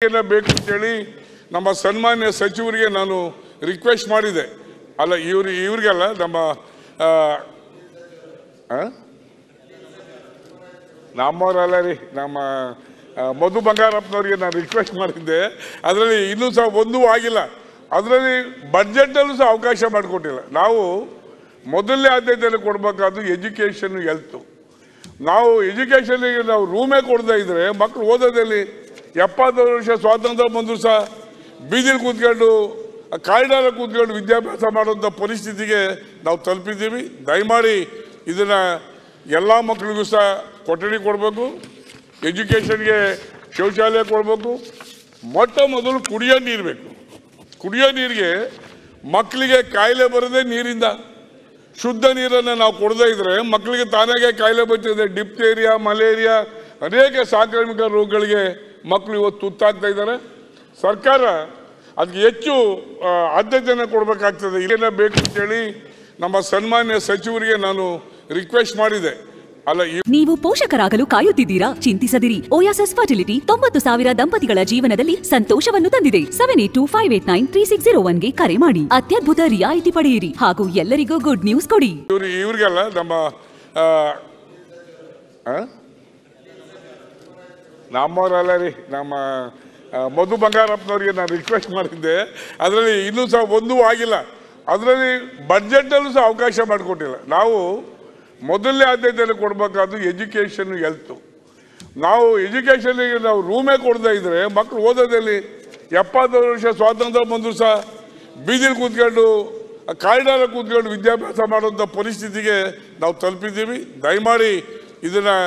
ಬೇಕು ಅಂತೇಳಿ ನಮ್ಮ ಸನ್ಮಾನ್ಯ ಸಚಿವರಿಗೆ ನಾನು ರಿಕ್ವೆಸ್ಟ್ ಮಾಡಿದೆ. ಅಲ್ಲ ಇವ್ರಿಗೆಲ್ಲ ನಮ್ಮ ನಮ್ಮವರಲ್ಲ ರೀ, ನಮ್ಮ ಮಧು ಬಂಗಾರಪ್ಪನವರಿಗೆ ನಾನು ರಿಕ್ವೆಸ್ಟ್ ಮಾಡಿದ್ದೆ. ಅದರಲ್ಲಿ ಇನ್ನೂ ಸಹ ಒಂದೂ ಆಗಿಲ್ಲ. ಅದರಲ್ಲಿ ಬಡ್ಜೆಟಲ್ಲೂ ಸಹ ಅವಕಾಶ ಮಾಡಿಕೊಟ್ಟಿಲ್ಲ. ನಾವು ಮೊದಲನೇ ಆದ್ಯತೆಯನ್ನು ಕೊಡಬೇಕಾದ್ದು ಎಜುಕೇಷನ್, ಹೆಲ್ತು. ನಾವು ಎಜುಕೇಷನ್ಗೆ ನಾವು ರೂಮೇ ಕೊಡದೇ ಇದ್ರೆ ಮಕ್ಕಳು ಓದೋದಲ್ಲಿ 70 ವರ್ಷ ಸ್ವಾತಂತ್ರ್ಯ ಬಂದರೂ ಸಹ ಬೀದಿಲಿ ಕೂತ್ಕೊಂಡು ಕಾರಿಡಾರ್ ಕೂತ್ಕೊಂಡು ವಿದ್ಯಾಭ್ಯಾಸ ಮಾಡುವಂಥ ಪರಿಸ್ಥಿತಿಗೆ ನಾವು ತಲುಪಿದ್ದೀವಿ. ದಯಮಾಡಿ ಇದನ್ನು ಎಲ್ಲ ಮಕ್ಕಳಿಗೂ ಸಹ ಕೊಠಡಿ ಕೊಡಬೇಕು, ಎಜುಕೇಷನ್ಗೆ ಶೌಚಾಲಯ ಕೊಡಬೇಕು. ಮೊಟ್ಟ ಮೊದಲು ಕುಡಿಯೋ ನೀರು ಬೇಕು. ಕುಡಿಯೋ ನೀರಿಗೆ ಮಕ್ಕಳಿಗೆ ಕಾಯಿಲೆ ಬರೋದೇ ನೀರಿಂದ. ಶುದ್ಧ ನೀರನ್ನು ನಾವು ಕೊಡದೇ ಇದ್ರೆ ಮಕ್ಕಳಿಗೆ ತಾನಾಗೆ ಕಾಯಿಲೆ ಬರ್ತಿದೆ. ಡಿಪ್ತೇರಿಯಾ, ಮಲೇರಿಯಾ, ಅನೇಕ ಸಾಂಕ್ರಾಮಿಕ ರೋಗಗಳಿಗೆ ಮಕ್ಕಳು ಇವತ್ತು ತುತ್ತಾಗ್ತಾ ಇದ್ದಾರೆ. ಸರ್ಕಾರ ಅದಕ್ಕೆ ಹೆಚ್ಚು ಆದ್ಯತೆಯನ್ನು ಕೊಡಬೇಕಾಗ್ತದೆ. ಇಲ್ಲೇನ ಬೇಕು ಅಂತೇಳಿ ನಮ್ಮ ಸನ್ಮಾನ್ಯ ಸಚಿವರಿಗೆ ನಾನು ರಿಕ್ವೆಸ್ಟ್ ಮಾಡಿದೆ. ಅಲ್ಲ, ನೀವು ಪೋಷಕರಾಗಲು ಕಾಯುತ್ತಿದ್ದೀರಾ? ಚಿಂತಿಸದಿರಿ. ಓಯಾಸಿಸ್ ಫರ್ಟಿಲಿಟಿ 90,000 ದಂಪತಿಗಳ ಜೀವನದಲ್ಲಿ ಸಂತೋಷವನ್ನು ತಂದಿದೆ. 7825893601ಗೆ ಕರೆ ಮಾಡಿ ಅತ್ಯದ್ಭುತ ರಿಯಾಯಿತಿ ಪಡೆಯಿರಿ ಹಾಗೂ ಎಲ್ಲರಿಗೂ ಗುಡ್ ನ್ಯೂಸ್ ಕೊಡಿ. ಇವ್ರಿಗೆಲ್ಲ ನಮ್ಮ ನಮ್ಮವರಲ್ಲ ರೀ, ನಮ್ಮ ಮಧು ಬಂಗಾರಪ್ಪನವರಿಗೆ ನಾನು ರಿಕ್ವೆಸ್ಟ್ ಮಾಡಿದ್ದೆ. ಅದರಲ್ಲಿ ಇನ್ನೂ ಸಹ ಒಂದೂ ಆಗಿಲ್ಲ. ಅದರಲ್ಲಿ ಬಡ್ಜೆಟಲ್ಲೂ ಸಹ ಅವಕಾಶ ಮಾಡಿಕೊಟ್ಟಿಲ್ಲ. ನಾವು ಮೊದಲನೇ ಆದ್ಯತೆಯನ್ನು ಕೊಡಬೇಕಾದ್ದು ಎಜುಕೇಷನ್, ಹೆಲ್ತು. ನಾವು ಎಜುಕೇಷನ್ಗೆ ನಾವು ರೂಮೇ ಕೊಡದೇ ಇದ್ರೆ ಮಕ್ಕಳು ಓದೋದಲ್ಲಿ 70 ವರ್ಷ ಸ್ವಾತಂತ್ರ್ಯ ಬಂದರೂ ಸಹ ಬೀದಿಲಿ ಕೂತ್ಕೊಂಡು ಕಾರಿಡಾರ್ ಕೂತ್ಕೊಂಡು ವಿದ್ಯಾಭ್ಯಾಸ ಮಾಡುವಂಥ ಪರಿಸ್ಥಿತಿಗೆ ನಾವು ತಲುಪಿದ್ದೀವಿ. ದಯಮಾಡಿ ಇದನ್ನು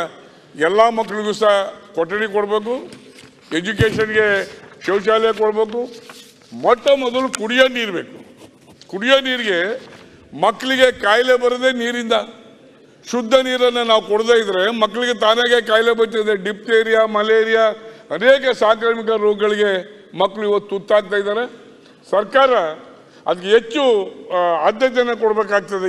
ಎಲ್ಲ ಮಕ್ಕಳಿಗೂ ಸಹ ಕೊಠಡಿ ಕೊಡಬೇಕು, ಎಜುಕೇಷನ್ಗೆ ಶೌಚಾಲಯ ಕೊಡಬೇಕು. ಮೊಟ್ಟ ಮೊದಲು ಕುಡಿಯೋ ನೀರು ಬೇಕು. ಕುಡಿಯೋ ನೀರಿಗೆ ಮಕ್ಕಳಿಗೆ ಕಾಯಿಲೆ ಬರೋದೇ ನೀರಿಂದ. ಶುದ್ಧ ನೀರನ್ನು ನಾವು ಕೊಡದೇ ಇದ್ರೆ ಮಕ್ಕಳಿಗೆ ತಾನಾಗೆ ಕಾಯಿಲೆ ಬರ್ತಿದೆ. ಡಿಪ್ತೇರಿಯಾ, ಮಲೇರಿಯಾ, ಅನೇಕ ಸಾಂಕ್ರಾಮಿಕ ರೋಗಗಳಿಗೆ ಮಕ್ಕಳು ಇವತ್ತು ತುತ್ತಾಗ್ತಾ ಇದ್ದಾರೆ. ಸರ್ಕಾರ ಅದಕ್ಕೆ ಹೆಚ್ಚು ಆದ್ಯತೆಯನ್ನು ಕೊಡಬೇಕಾಗ್ತದೆ.